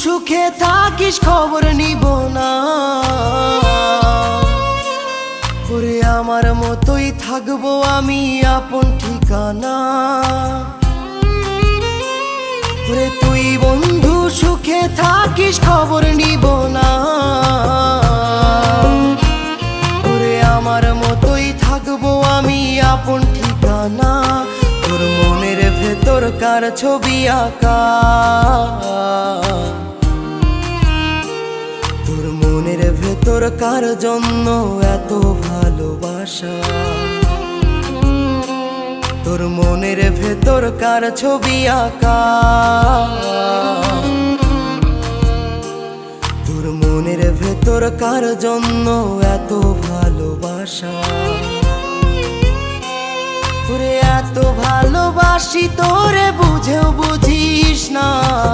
সুখে থাকিস খবর নিব না, ওরে আমার মতোই থাকবো আমি আপন ঠিকানা। ওরে তুই বন্ধু সুখে থাকিস খবর নিব না, ওরে আমার মতোই থাকবো আমি আপন ঠিকানা। তোর মনের ভেতর কার ছবি আঁকা, তোর মনের ভেতর কার জন্য এত ভালোবাসা, তোর মনের ভেতর কার ছবি আঁকা, তোর মনের ভেতর কার জন্য এত ভালোবাসা। তোরে এত ভালোবাসি তোরে বুঝেও বুঝিস না।